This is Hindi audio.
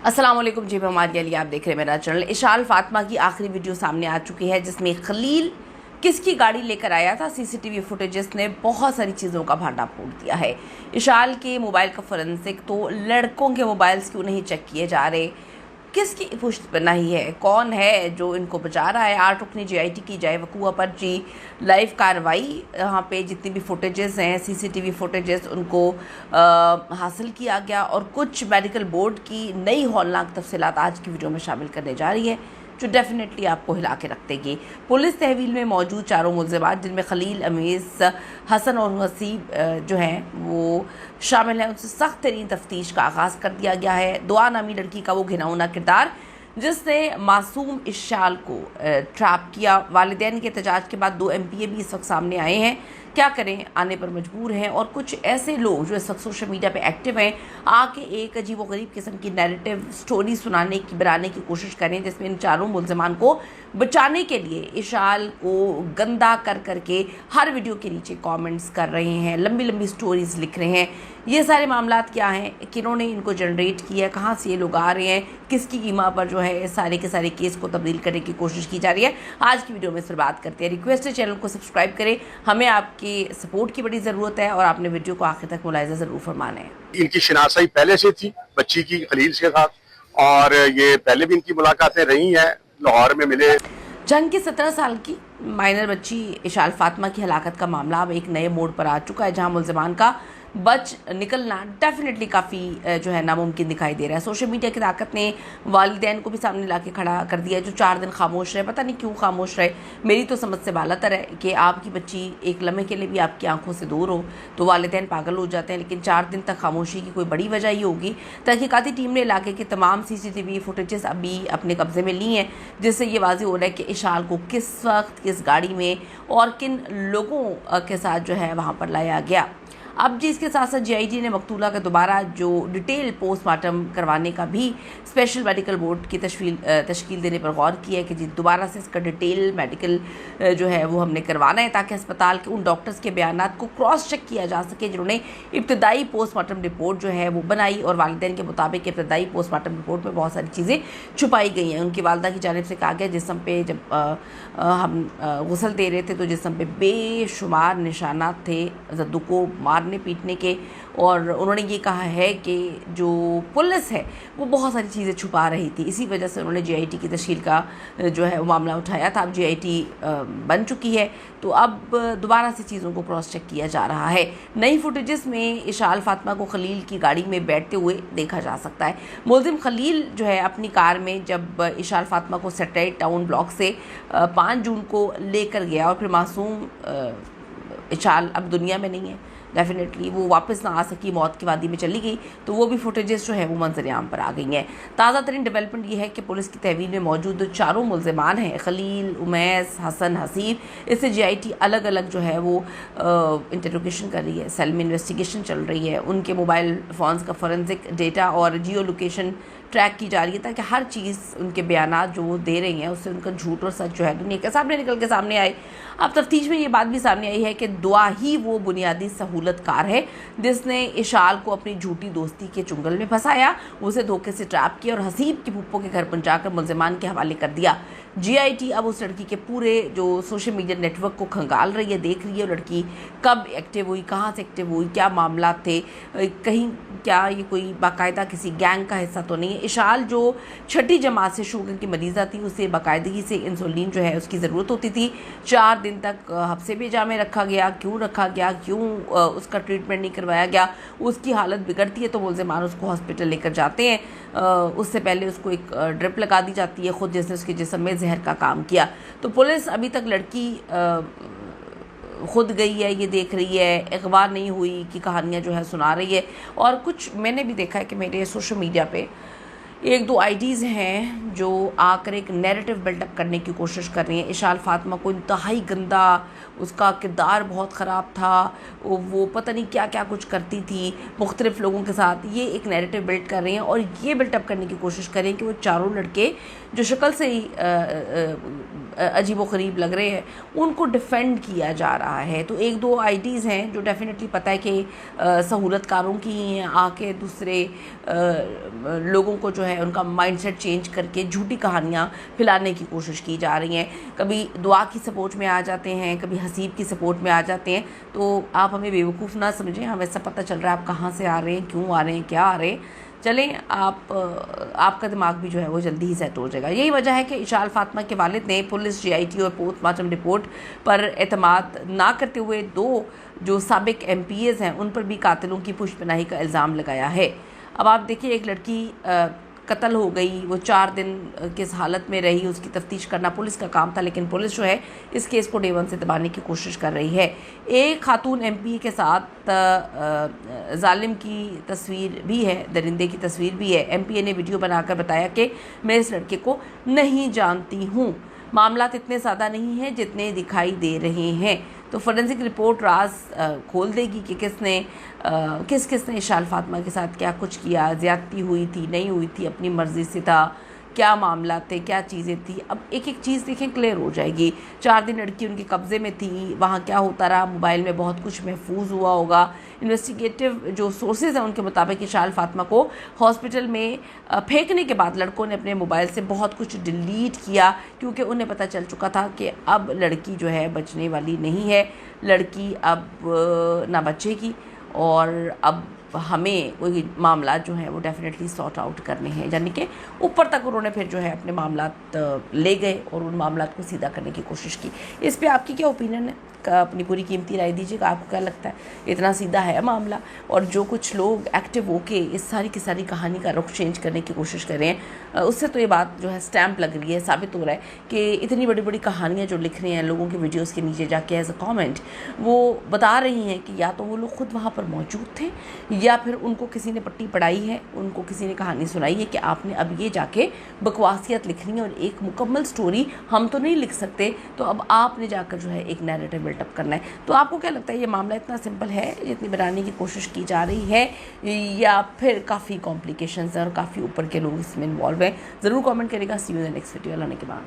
अस्सलाम वालेकुम जी, मैं मारिया अली, आप देख रहे हैं मेरा चैनल। इशाल फातिमा की आखिरी वीडियो सामने आ चुकी है जिसमें खलील किसकी गाड़ी लेकर आया था। सीसीटीवी फुटेजेस ने बहुत सारी चीज़ों का भांडा फोड़ दिया है। इशाल के मोबाइल का फोरेंसिक तो लड़कों के मोबाइल्स क्यों नहीं चेक किए जा रहे, किसकी पुष्ट बनाई है, कौन है जो इनको बचा रहा है। 8 रुकनी जीआईटी की जाए वकूआ पर जी लाइव कार्रवाई, यहाँ पे जितनी भी फुटेजेस हैं सीसीटीवी फुटेजेस उनको हासिल किया गया और कुछ मेडिकल बोर्ड की नई हौलनाक तफसीलात आज की वीडियो में शामिल करने जा रही है जो डेफिनेटली आपको हिला के रख देगी। पुलिस तहवील में मौजूद चारों मुल्ज़िमात जिनमें खलील, अमीस, हसन और हसीब जो हैं वो शामिल हैं, उनसे सख्त तरीन तफ्तीश का आगाज़ कर दिया गया है। दुआ नामी लड़की का वो घिनौना किरदार जिसने मासूम इशाल को ट्रैप किया। वालिदैन के एहतजाज के बाद 2 MPA भी इस वक्त सामने आए हैं, क्या करें आने पर मजबूर हैं। और कुछ ऐसे लोग जो इस वक्त सोशल मीडिया पे एक्टिव हैं आके एक अजीब व गरीब किस्म की नैरेटिव स्टोरी बनाने की कोशिश करें जिसमें इन चारों मुल्ज़िमान को बचाने के लिए इशाल को गंदा कर करके हर वीडियो के नीचे कमेंट्स कर रहे हैं, लंबी लंबी स्टोरीज लिख रहे हैं। ये सारे मामलात क्या हैं, किन्होंने इनको जनरेट किया है, कहाँ से ये लोग आ रहे हैं, किसकी कीमा पर जो है सारे के सारे केस को तब्दील करने की कोशिश की जा रही है। आज की वीडियो में इस पर बात करते हैं। रिक्वेस्ट है चैनल को सब्सक्राइब करें, हमें आपकी सपोर्ट की बड़ी ज़रूरत है और आपने वीडियो को आखिर तक मुलाहिज़ा ज़रूर फरमाना है। इनकी शनासाई पहले से थी बच्ची की खलील के साथ, और ये पहले भी इनकी मुलाकातें रही हैं, लाहौर में मिले। जंग की 17 साल की माइनर बच्ची इशाल फातिमा की हलाकत का मामला अब एक नए मोड़ पर आ चुका है जहां मुल्ज़िमान का बच निकलना डेफिनेटली काफ़ी जो है नामुमकिन दिखाई दे रहा है। सोशल मीडिया की ताकत ने वालिदैन को भी सामने ला के खड़ा कर दिया है जो 4 दिन खामोश रहे। पता नहीं क्यों खामोश रहे, मेरी तो समझ से बालातर है कि आपकी बच्ची एक लम्हे के लिए भी आपकी आंखों से दूर हो तो वालिदैन पागल हो जाते हैं, लेकिन 4 दिन तक खामोशी की कोई बड़ी वजह ही होगी। तहकीकाती टीम ने इलाके के तमाम CCTV फुटेजेस अभी अपने कब्जे में ली हैं जिससे ये वाज़ेह हो रहा है कि इशाल को किस वक्त किस गाड़ी में और किन लोगों के साथ जो है वहाँ पर लाया गया। अब जी इसके साथ साथ GIT ने मकतूला का दोबारा जो डिटेल पोस्टमार्टम करवाने का भी स्पेशल मेडिकल बोर्ड की तश्कील देने पर गौर किया है कि जी दोबारा से इसका डिटेल मेडिकल जो है वो हमने करवाना है ताकि अस्पताल के उन डॉक्टर्स के बयानात को क्रॉस चेक किया जा सके जिन्होंने इब्तदाई पोस्टमार्टम रिपोर्ट जो है वो बनाई। और वालिदैन के मुताबिक इब्तदाई पोस्टमार्टम रिपोर्ट में बहुत सारी चीज़ें छुपाई गई हैं। उनकी वालदा की जानिब से कहा गया जिस्म पे जब हम गुसल दे रहे थे तो जिस्म पे बेशुमार निशानात थे जद्दू को मारने पीटने के, और उन्होंने ये कहा है कि जो पुलिस है वो बहुत सारी चीज़ें छुपा रही थी, इसी वजह से उन्होंने GIT की तश्कील का जो है वो मामला उठाया था। अब GIT बन चुकी है तो अब दोबारा से चीज़ों को क्रॉस चेक किया जा रहा है। नई फुटेजेस में इशाल फातिमा को खलील की गाड़ी में बैठते हुए देखा जा सकता है। मुल्ज़िम खलील जो है अपनी कार में जब इशाल फातिमा को सेटेलाइट टाउन ब्लॉक से 5 जून को लेकर गया और फिर मासूम इशाल अब दुनिया में नहीं है, डेफिनेटली वो वापस ना आ सकी, मौत की वादी में चली गई, तो वो भी फुटेजेस जो है वो मंजर आम पर आ गई हैं। ताज़ा तरीन डेवलपमेंट ये है कि पुलिस की तहवील में मौजूद जो चारों मुल्ज़िमान हैं खलील, उमैस, हसन, हसीब, इससे GIT अलग अलग जो है वो इंटरोगेशन कर रही है, सेल में इन्वेस्टिगेशन चल रही है, उनके मोबाइल फ़ोन्स का फोरेंसिक डेटा और जियो लोकेशन ट्रैक की जा रही है ताकि हर चीज़ उनके बयानात जो वो दे रही हैं उससे उनका झूठ और सच जो है दुनिया के सामने निकल के सामने आए। अब तफ्तीश में ये बात भी सामने आई है कि दुआ ही वो बुनियादी सहूलतकार है जिसने इशाल को अपनी झूठी दोस्ती के चुंगल में फंसाया, उसे धोखे से ट्रैप किया और हसीब की फुप्पो के घर पहुंचाकर मुल्ज़िमान के हवाले कर दिया। GIT अब उस लड़की के पूरे जो सोशल मीडिया नेटवर्क को खंगाल रही है, देख रही है लड़की कब एक्टिव हुई, कहाँ से एक्टिव हुई, क्या मामला थे, कहीं क्या ये कोई बाकायदा किसी गैंग का हिस्सा तो नहीं है। इशाल जो 6ठी जमात से शुगर की मरीज़ा थी उसे बाकायदगी से इंसुलिन जो है उसकी ज़रूरत होती थी। 4 दिन तक हफ्से बेजा में रखा गया, क्यों रखा गया, क्यों उसका ट्रीटमेंट नहीं करवाया गया। उसकी हालत बिगड़ती है तो मुल्ज़िमान उसको हॉस्पिटल लेकर जाते हैं, उससे पहले उसको एक ड्रिप लगा दी जाती है खुद जिसने उसके जिस्म में जहर का काम किया। तो पुलिस अभी तक लड़की खुद गई है ये देख रही है, अखबार नहीं हुई कि कहानियाँ जो है सुना रही है। और कुछ मैंने भी देखा है कि मेरे सोशल मीडिया पे 1-2 IDs हैं जो आकर एक नैरेटिव बिल्डअप करने की कोशिश कर रही हैं। इशाल फातिमा को इंतहाई गंदा, उसका किरदार बहुत ख़राब था, वो पता नहीं क्या क्या कुछ करती थी मुख्तलिफ़ लोगों के साथ, ये एक नैरेटिव बिल्ड कर रही हैं और ये बिल्डअप करने की कोशिश कर रही हैं कि वो चारों लड़के जो शक्ल से ही अजीबोगरीब लग रहे हैं उनको डिफेंड किया जा रहा है। तो एक दो आईडीज़ हैं जो डेफिनेटली पता है कि सहूलतकारों की ही हैं, आके दूसरे लोगों को जो है उनका माइंडसेट चेंज करके झूठी कहानियाँ फैलाने की कोशिश की जा रही हैं। कभी दुआ की सपोर्ट में आ जाते हैं, कभी हसीब की सपोर्ट में आ जाते हैं। तो आप हमें बेवकूफ़ ना समझें, हमें सब पता चल रहा है आप कहाँ से आ रहे हैं, क्यों आ रहे हैं, क्या आ रहे हैं। चलें, आपका दिमाग भी जो है वो जल्दी ही सेट हो जाएगा। यही वजह है कि इशाल फातिमा के वालिद ने पुलिस, जीआईटी और पोस्टमार्टम रिपोर्ट पर एतमाद ना करते हुए 2 जो साबिक एमपीएज हैं उन पर भी कातिलों की पुष्पनाही का इल्ज़ाम लगाया है। अब आप देखिए, एक लड़की कत्ल हो गई, वो 4 दिन किस हालत में रही, उसकी तफ्तीश करना पुलिस का काम था, लेकिन पुलिस जो है इस केस को डे 1 से दबाने की कोशिश कर रही है। एक खातून एमपी के साथ जालिम की तस्वीर भी है, दरिंदे की तस्वीर भी है। एमपी ने वीडियो बनाकर बताया कि मैं इस लड़के को नहीं जानती हूँ, मामला इतने ज़्यादा नहीं है जितने दिखाई दे रहे हैं। तो फोरेंसिक रिपोर्ट राज खोल देगी कि किसने इशाल फातिमा के साथ क्या कुछ किया, ज़्यादती हुई थी, नहीं हुई थी, अपनी मर्ज़ी से था, क्या मामला थे, क्या चीज़ें थी। अब एक एक चीज़ देखें, क्लियर हो जाएगी। 4 दिन लड़की उनके कब्ज़े में थी, वहाँ क्या होता रहा, मोबाइल में बहुत कुछ महफूज हुआ होगा। इन्वेस्टिगेटिव जो सोर्सेज हैं उनके मुताबिक इशाल फातिमा को हॉस्पिटल में फेंकने के बाद लड़कों ने अपने मोबाइल से बहुत कुछ डिलीट किया, क्योंकि उन्हें पता चल चुका था कि अब लड़की जो है बचने वाली नहीं है, लड़की अब ना बचेगी और अब हमें कोई मामला जो है वो डेफिनेटली सॉर्ट आउट करने हैं। यानी कि ऊपर तक उन्होंने फिर जो है अपने मामलात ले गए और उन मामलात को सीधा करने की कोशिश की। इस पे आपकी क्या ओपिनियन है? अपनी पूरी कीमती राय दीजिएगा। आपको क्या लगता है, इतना सीधा है मामला? और जो कुछ लोग एक्टिव होके इस सारी की सारी कहानी का रुख चेंज करने की कोशिश कर रहे हैं, उससे तो ये बात जो है स्टैंप लग रही है, साबित हो रहा है कि इतनी बड़ी बड़ी कहानियाँ जो लिख रहे हैं लोगों के वीडियोस के नीचे जाके एज अ कमेंट, वो बता रही हैं कि या तो वो लोग खुद वहाँ पर मौजूद थे या फिर उनको किसी ने पट्टी पढ़ाई है, उनको किसी ने कहानी सुनाई है कि आपने अब ये जाके बकवासियत लिखनी है और एक मुकम्मल स्टोरी हम तो नहीं लिख सकते, तो अब आपने जाकर जो है एक नैरेटिव बिल्टअप करना है। तो आपको क्या लगता है, ये मामला इतना सिंपल है जितनी बनाने की कोशिश की जा रही है, या फिर काफ़ी कॉम्प्लिकेशंस हैं और काफ़ी ऊपर के लोग इसमें इन्वॉल्व हैं? ज़रूर कमेंट करेगा। See you in the next video. लाने के बाद